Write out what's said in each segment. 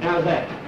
How's that?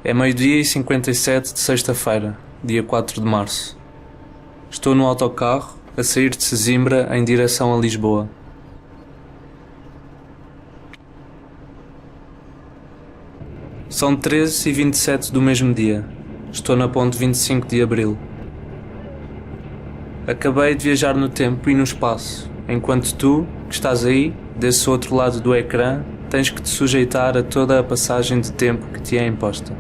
É meio-dia e 57 de sexta-feira, dia 4 de março. Estou no autocarro, a sair de Sesimbra em direção a Lisboa. São 13h27 do mesmo dia. Estou na ponte 25 de Abril. Acabei de viajar no tempo e no espaço, enquanto tu, que estás aí, desse outro lado do ecrã, tens que te sujeitar a toda a passagem de tempo que te é imposta.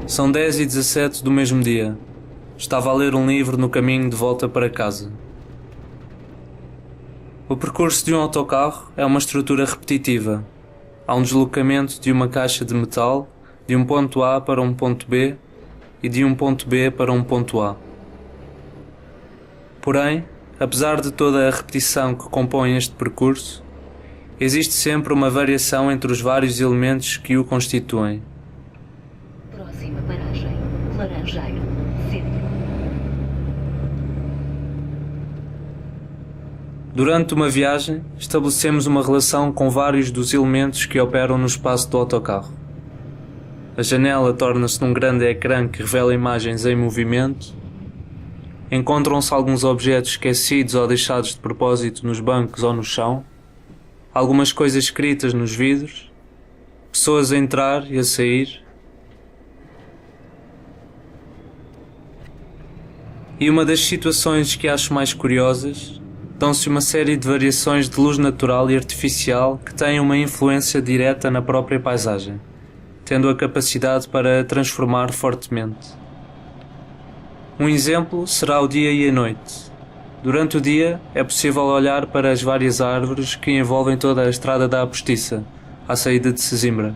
São 10h17 do mesmo dia. Estava a ler um livro no caminho de volta para casa. O percurso de um autocarro é uma estrutura repetitiva. Há um deslocamento de uma caixa de metal de um ponto A para um ponto B e de um ponto B para um ponto A. Porém, apesar de toda a repetição que compõe este percurso, existe sempre uma variação entre os vários elementos que o constituem. Próxima paragem, Laranjeiro, Centro. Durante uma viagem, estabelecemos uma relação com vários dos elementos que operam no espaço do autocarro. A janela torna-se num grande ecrã que revela imagens em movimento. Encontram-se alguns objetos esquecidos ou deixados de propósito nos bancos ou no chão. Algumas coisas escritas nos vidros. Pessoas a entrar e a sair. E uma das situações que acho mais curiosas, dão-se uma série de variações de luz natural e artificial que têm uma influência direta na própria paisagem, tendo a capacidade para a transformar fortemente. Um exemplo será o dia e a noite. Durante o dia é possível olhar para as várias árvores que envolvem toda a estrada da Apostiça, à saída de Sesimbra.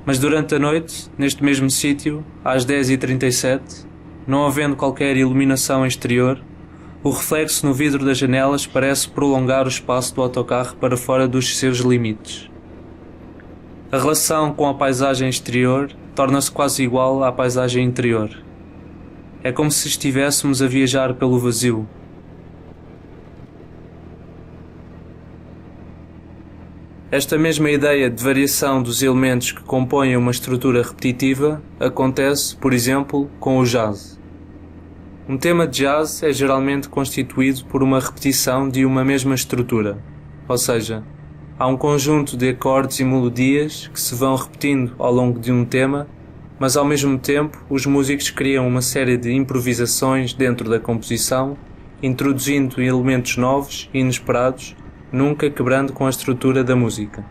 Mas durante a noite, neste mesmo sítio, às 10h37, não havendo qualquer iluminação exterior, o reflexo no vidro das janelas parece prolongar o espaço do autocarro para fora dos seus limites. A relação com a paisagem exterior torna-se quase igual à paisagem interior. É como se estivéssemos a viajar pelo vazio. Esta mesma ideia de variação dos elementos que compõem uma estrutura repetitiva acontece, por exemplo, com o jazz. Um tema de jazz é geralmente constituído por uma repetição de uma mesma estrutura, ou seja, há um conjunto de acordes e melodias que se vão repetindo ao longo de um tema, mas ao mesmo tempo os músicos criam uma série de improvisações dentro da composição, introduzindo elementos novos e inesperados, nunca quebrando com a estrutura da música.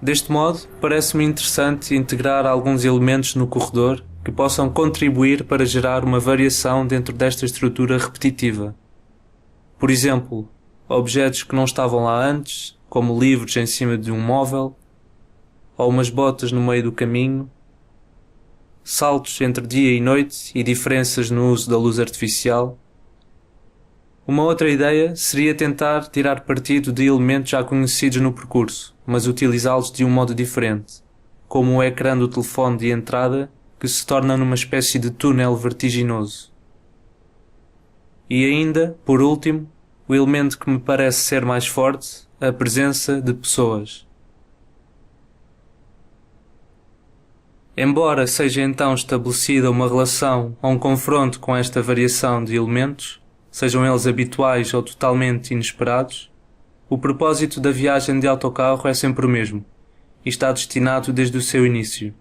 Deste modo, parece-me interessante integrar alguns elementos no corredor que possam contribuir para gerar uma variação dentro desta estrutura repetitiva. Por exemplo, objetos que não estavam lá antes, como livros em cima de um móvel, ou umas botas no meio do caminho, saltos entre dia e noite e diferenças no uso da luz artificial. Uma outra ideia seria tentar tirar partido de elementos já conhecidos no percurso, mas utilizá-los de um modo diferente, como o ecrã do telefone de entrada, que se torna numa espécie de túnel vertiginoso. E ainda, por último, o elemento que me parece ser mais forte, a presença de pessoas. Embora seja então estabelecida uma relação ou um confronto com esta variação de elementos, sejam eles habituais ou totalmente inesperados, o propósito da viagem de autocarro é sempre o mesmo, e está destinado desde o seu início: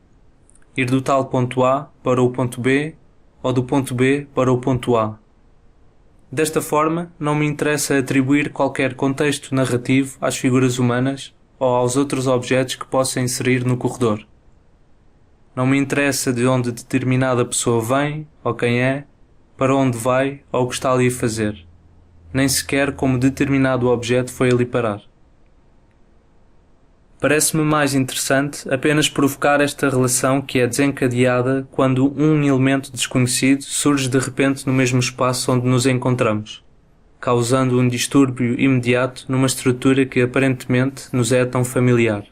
ir do tal ponto A para o ponto B, ou do ponto B para o ponto A. Desta forma, não me interessa atribuir qualquer contexto narrativo às figuras humanas ou aos outros objetos que possa inserir no corredor. Não me interessa de onde determinada pessoa vem, ou quem é, para onde vai ou o que está ali a fazer, nem sequer como determinado objeto foi ali parar. Parece-me mais interessante apenas provocar esta relação que é desencadeada quando um elemento desconhecido surge de repente no mesmo espaço onde nos encontramos, causando um distúrbio imediato numa estrutura que aparentemente nos é tão familiar.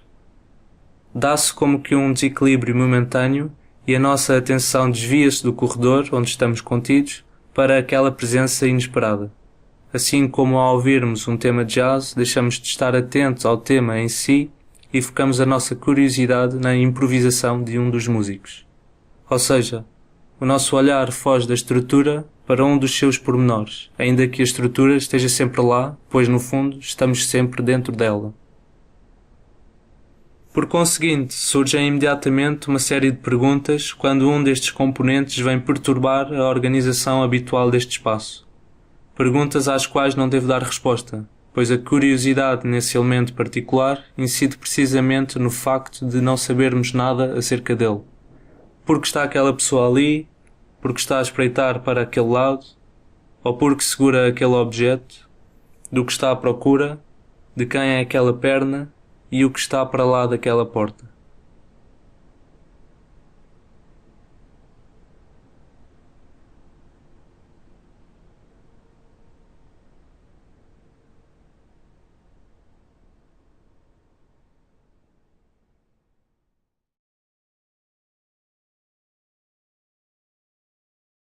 Dá-se como que um desequilíbrio momentâneo e a nossa atenção desvia-se do corredor onde estamos contidos para aquela presença inesperada. Assim como ao ouvirmos um tema de jazz, deixamos de estar atentos ao tema em si e focamos a nossa curiosidade na improvisação de um dos músicos. Ou seja, o nosso olhar foge da estrutura para um dos seus pormenores, ainda que a estrutura esteja sempre lá, pois no fundo estamos sempre dentro dela. Por conseguinte, surgem imediatamente uma série de perguntas quando um destes componentes vem perturbar a organização habitual deste espaço. Perguntas às quais não devo dar resposta, pois a curiosidade nesse elemento particular incide precisamente no facto de não sabermos nada acerca dele. Porque está aquela pessoa ali, porque está a espreitar para aquele lado, ou porque segura aquele objeto, do que está à procura, de quem é aquela perna e o que está para lá daquela porta.